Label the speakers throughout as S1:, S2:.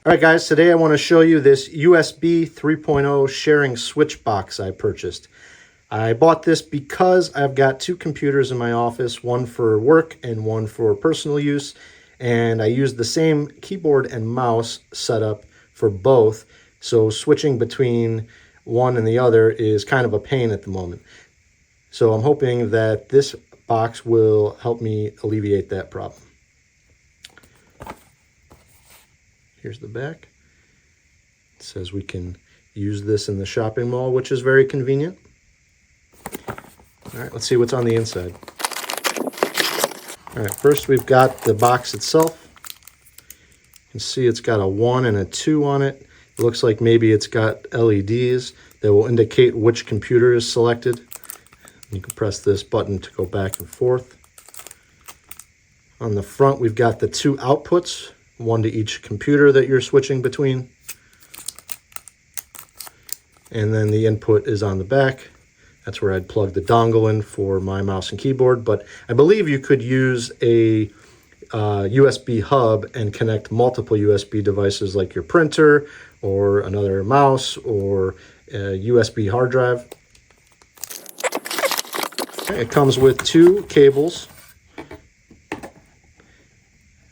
S1: All right, guys, today I want to show you this USB 3.0 sharing switch box I purchased. I bought this because I've got two computers in my office, one for work and one for personal use, and I use the same keyboard and mouse setup for both, so switching between one and the other is kind of a pain at the moment. So I'm hoping that this box will help me alleviate that problem. Here's the back. It says we can use this in the shopping mall, which is very convenient. All right, let's see what's on the inside. All right, first we've got the box itself. You can see it's got a 1 and a 2 on it. It looks like maybe it's got LEDs that will indicate which computer is selected. You can press this button to go back and forth. On the front, we've got the two outputs, one to each computer that you're switching between. And then the input is on the back. That's where I'd plug the dongle in for my mouse and keyboard. But I believe you could use a USB hub and connect multiple USB devices like your printer or another mouse or a USB hard drive. Okay, it comes with two cables,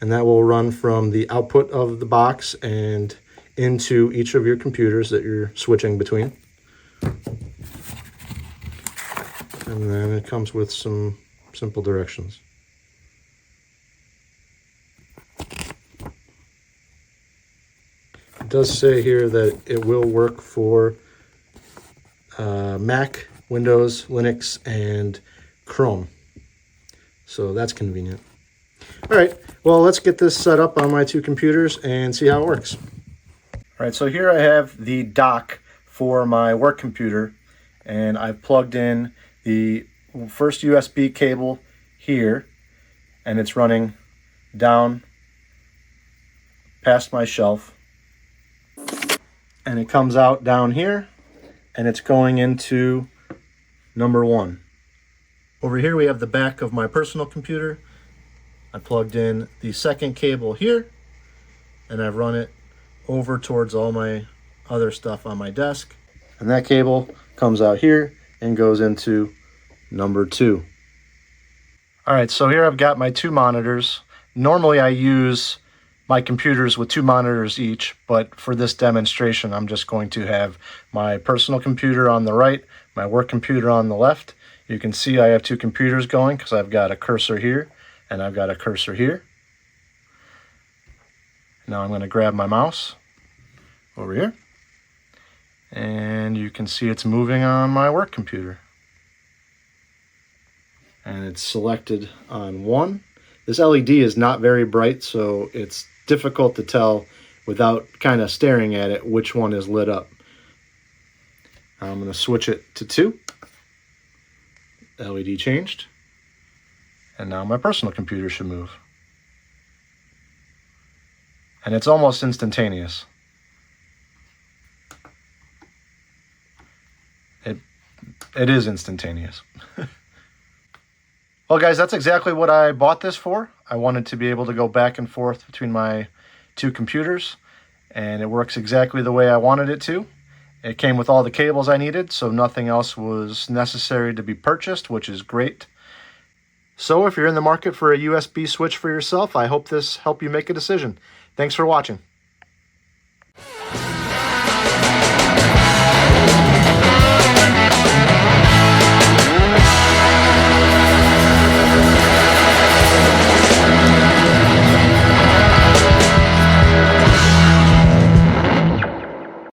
S1: and that will run from the output of the box and into each of your computers that you're switching between. And then it comes with some simple directions. It does say here that it will work for Mac, Windows, Linux, and Chrome. So that's convenient. All right, well, let's get this set up on my two computers and see how it works. All right, so here I have the dock for my work computer, and I've plugged in the first USB cable here, and it's running down past my shelf, and it comes out down here, and it's going into number 1. Over here we have the back of my personal computer. I plugged in the second cable here, and I've run it over towards all my other stuff on my desk. And that cable comes out here and goes into number 2. All right, so here I've got my two monitors. Normally I use my computers with two monitors each, but for this demonstration, I'm just going to have my personal computer on the right, my work computer on the left. You can see I have two computers going because I've got a cursor here and I've got a cursor here. Now I'm going to grab my mouse over here, and you can see it's moving on my work computer. And it's selected on 1. This LED is not very bright, so it's difficult to tell without kind of staring at it which one is lit up. I'm going to switch it to 2. The LED changed. And now my personal computer should move. And it's almost instantaneous. It is instantaneous. Well, guys, that's exactly what I bought this for. I wanted to be able to go back and forth between my two computers, and it works exactly the way I wanted it to. It came with all the cables I needed, so nothing else was necessary to be purchased, which is great. So if you're in the market for a USB switch for yourself, I hope this helped you make a decision. Thanks for watching.